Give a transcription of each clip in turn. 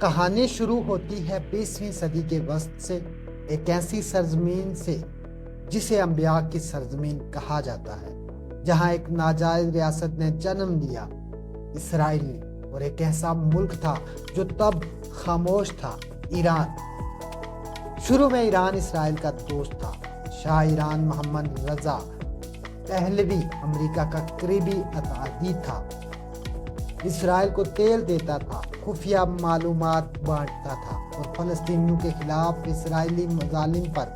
کہانی شروع ہوتی ہے 20ویں صدی کے وسط سے، ایک ایسی سرزمین سے جسے انبیاء کی سرزمین کہا جاتا ہے، جہاں ایک ناجائز ریاست نے جنم لیا، اسرائیل نے، اور ایک ایسا ملک تھا جو تب خاموش تھا، ایران۔ شروع میں ایران اسرائیل کا دوست تھا۔ شاہ ایران محمد رضا پہلوی امریکہ کا قریبی اتحادی تھا، اسرائیل کو تیل دیتا تھا، خفیہ معلومات بانٹتا تھا اور فلسطینیوں کے خلاف اسرائیلی مظالم پر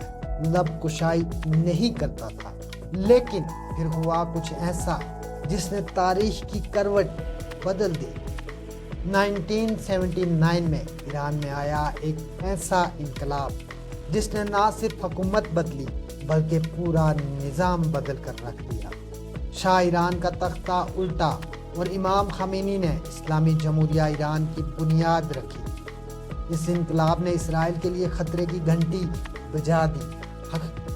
لب کشائی نہیں کرتا تھا۔ لیکن پھر ہوا کچھ ایسا جس نے تاریخ کی کروٹ بدل دی۔ 1979 میں ایران میں آیا ایک ایسا انقلاب جس نے نہ صرف حکومت بدلی بلکہ پورا نظام بدل کر رکھ دیا۔ شاہ ایران کا تختہ الٹا اور امام خمینی نے اسلامی جمہوریہ ایران کی بنیاد رکھی۔ اس انقلاب نے اسرائیل کے لیے خطرے کی گھنٹی بجا دی،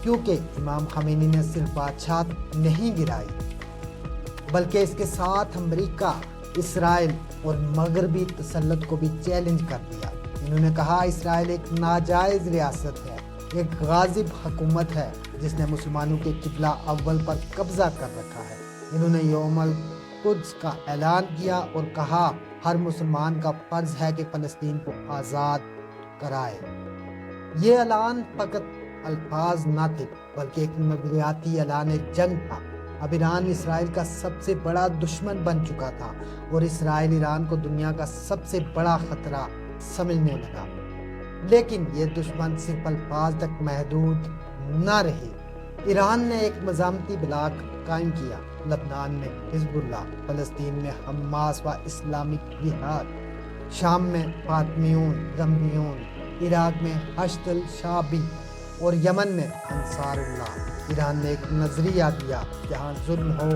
کیونکہ امام خمینی نے صرف بادشاہت نہیں گرائی بلکہ اس کے ساتھ امریکہ، اسرائیل اور مغربی تسلط کو بھی چیلنج کر دیا۔ انہوں نے کہا اسرائیل ایک ناجائز ریاست ہے، ایک غاصب حکومت ہے جس نے مسلمانوں کے قبلہ اول پر قبضہ کر رکھا ہے۔ انہوں نے یوم القدس کا اعلان کیا اور کہا ہر مسلمان کا فرض ہے کہ فلسطین کو آزاد کرائے۔ یہ اعلان فقط الفاظ نہ تھے بلکہ ایک نظریاتی اعلان جنگ تھا۔ اب ایران اسرائیل کا سب سے بڑا دشمن بن چکا تھا اور اسرائیل ایران کو دنیا کا سب سے بڑا خطرہ سمجھنے لگا۔ لیکن یہ دشمن صرف الفاظ تک محدود نہ رہے۔ ایران نے ایک مزاحمتی بلاک قائم کیا، لبنان میں حزب اللہ، فلسطین میں حماس و اسلامک جہاد، شام میں فاطمیون، زمبیون، عراق میں حشد الشعبی اور یمن میں انصار اللہ۔ ایران نے ایک نظریہ دیا جہاں ظلم ہو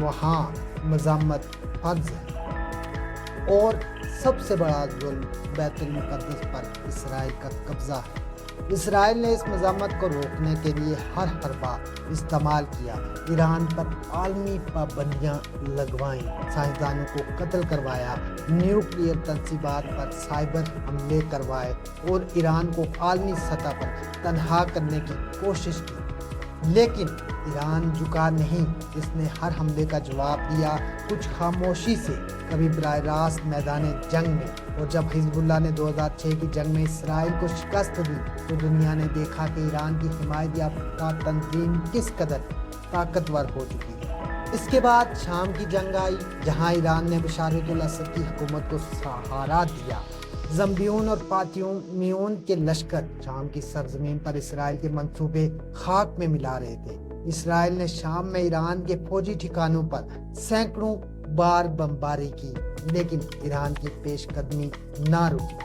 وہاں مذمت فرض ہے، اور سب سے بڑا ظلم بیت المقدس پر اسرائیل کا قبضہ ہے۔ اسرائیل نے اس مذمت کو روکنے کے لیے ہر حربہ استعمال کیا، ایران پر عالمی پابندیاں لگوائیں، سائنسدانوں کو قتل کروایا، نیوکلیئر تنصیبات پر سائبر حملے کروائے اور ایران کو عالمی سطح پر تنہا کرنے کی کوشش کی۔ لیکن ایران جھکا نہیں، اس نے ہر حملے کا جواب دیا، کچھ خاموشی سے، کبھی براہ راست میدان جنگ میں۔ اور جب حزب اللہ نے 2006 کی جنگ میں اسرائیل کو شکست دی تو دنیا نے دیکھا کہ ایران کی حمایت یافتہ تنظیم کس قدر طاقتور ہو چکی ہے۔ اس کے بعد شام کی جنگ آئی، جہاں ایران نے بشار الاسد کی حکومت کو سہارا دیا۔ زمبیون اور فاطمیون کے لشکر شام کی سرزمین پر اسرائیل کے منصوبے خاک میں ملا رہے تھے۔ اسرائیل نے شام میں ایران کے فوجی ٹھکانوں پر سینکڑوں بار بمباری کی، لیکن ایران کی پیش قدمی نہ رکی۔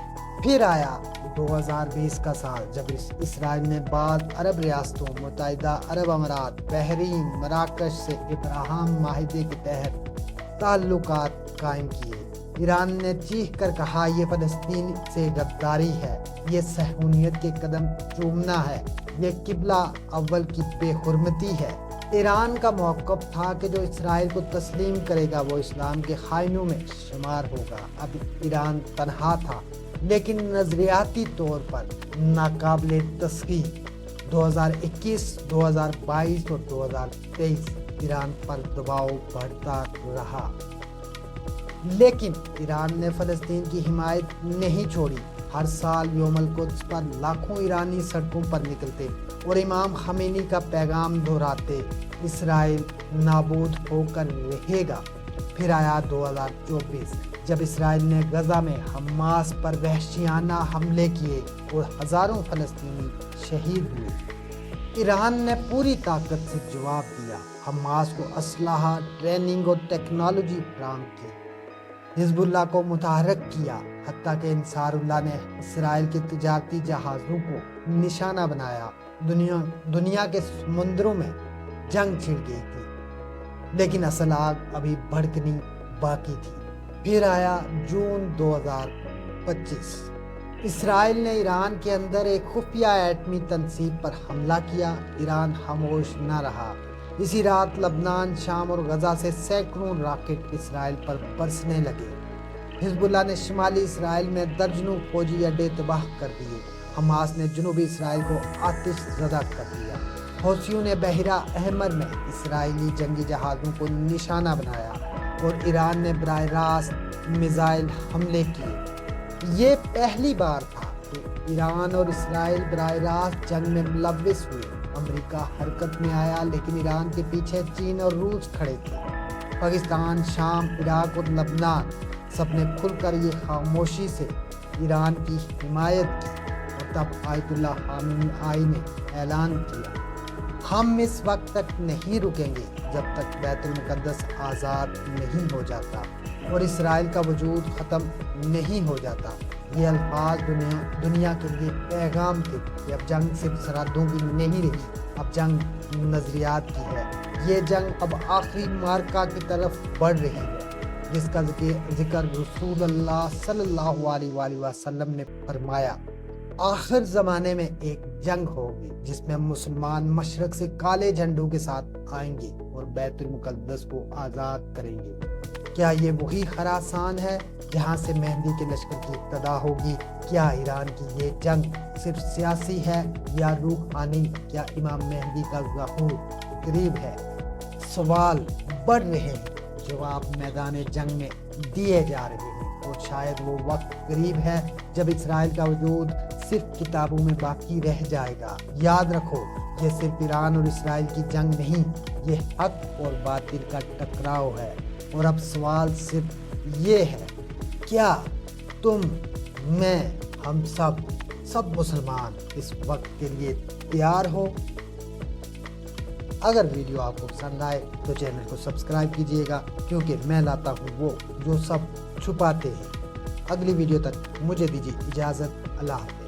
پھر آیا 2020 کا سال جب اسرائیل نے بعض عرب ریاستوں، متحدہ عرب امارات، بحرین، مراکش سے ابراہیم معاہدے کے تحت تعلقات قائم کیے۔ ایران نے چیخ کر کہا یہ فلسطین سے غداری ہے، یہ صہیونیت کے قدم چومنا ہے، یہ قبلہ اول کی بے حرمتی ہے۔ ایران کا موقف تھا کہ جو اسرائیل کو تسلیم کرے گا وہ اسلام کے خائنوں میں شمار ہوگا۔ اب ایران تنہا تھا لیکن نظریاتی طور پر ناقابل تسخیر۔ 2021، 2022 اور 2023 ایران پر دباؤ بڑھتا رہا، لیکن ایران نے فلسطین کی حمایت نہیں چھوڑی۔ ہر سال یوم القدس پر لاکھوں ایرانی سڑکوں پر نکلتے اور امام خمینی کا پیغام دہراتے، اسرائیل نابود ہو کر رہے گا۔ پھر آیا 2024 جب اسرائیل نے غزہ میں حماس پر وحشیانہ حملے کیے اور ہزاروں فلسطینی شہید ہوئے۔ ایران نے پوری طاقت سے جواب دیا، حماس کو اسلحہ، ٹریننگ اور ٹیکنالوجی فراہم کی، حزب اللہ کو متحرک کیا، حتیٰ کہ انصار اللہ نے اسرائیل کے تجارتی جہازوں کو نشانہ بنایا۔ دنیا کے سمندروں میں جنگ چھڑ گئی تھی، لیکن اصل آگ ابھی بھڑکنی باقی تھی۔ پھر آیا جون 2025، اسرائیل نے ایران کے اندر ایک خفیہ ایٹمی تنصیب پر حملہ کیا۔ ایران خاموش نہ رہا۔ اسی رات لبنان، شام اور غزہ سے سینکڑوں راکٹ اسرائیل پر برسنے لگے۔ حزب اللہ نے شمالی اسرائیل میں درجنوں فوجی اڈے تباہ کر دیے۔ حماس نے جنوبی اسرائیل کو آتش زدہ کر دیا۔ حوثیوں نے بحیرہ احمر میں اسرائیلی جنگی جہازوں کو نشانہ بنایا اور ایران نے براہ راست میزائل حملے کیے۔ یہ پہلی بار تھا کہ ایران اور اسرائیل براہ راست جنگ میں ملوث ہوئے۔ امریکہ حرکت میں آیا، لیکن ایران کے پیچھے چین اور روس کھڑے تھے۔ پاکستان، شام، عراق اور لبنان سب نے کھل کر یہ خاموشی سے ایران کی حمایت کی، اور تب آیت اللہ خامنئی نے اعلان کیا، ہم اس وقت تک نہیں رکیں گے جب تک بیت المقدس آزاد نہیں ہو جاتا اور اسرائیل کا وجود ختم نہیں ہو جاتا۔ یہ الفاظ دنیا کے لیے پیغام تھے کہ اب جنگ صرف سرحدوں کی نہیں رہی، اب جنگ نظریات کی ہے۔ یہ جنگ اب آخری مارکہ کی طرف بڑھ رہی ہے، جس کا ذکر رسول اللہ صلی اللہ علیہ وآلہ وسلم نے فرمایا، آخر زمانے میں ایک جنگ ہوگی جس میں مسلمان مشرق سے کالے جھنڈوں کے ساتھ آئیں گے اور بیت المقدس کو آزاد کریں گے۔ کیا یہ وہی خراسان ہے جہاں سے مہدی کے لشکر کی ابتدا ہوگی؟ کیا ایران کی یہ جنگ صرف سیاسی ہے یا روحانی؟ کیا امام مہدی کا ظہور قریب ہے؟ سوال بڑھ رہے ہیں، جواب میدان جنگ میں دیے جا رہے ہیں، اور شاید وہ وقت قریب ہے جب اسرائیل کا وجود صرف کتابوں میں باقی رہ جائے گا۔ یاد رکھو، یہ صرف ایران اور اسرائیل کی جنگ نہیں، یہ حق اور باطل کا ٹکراؤ ہے۔ اور اب سوال صرف یہ ہے، کیا تم، میں، ہم سب مسلمان اس وقت کے لیے تیار ہو؟ اگر ویڈیو آپ کو پسند آئے تو چینل کو سبسکرائب کیجئے گا، کیونکہ میں لاتا ہوں وہ جو سب چھپاتے ہیں۔ اگلی ویڈیو تک مجھے دیجیے اجازت، اللہ حافظ۔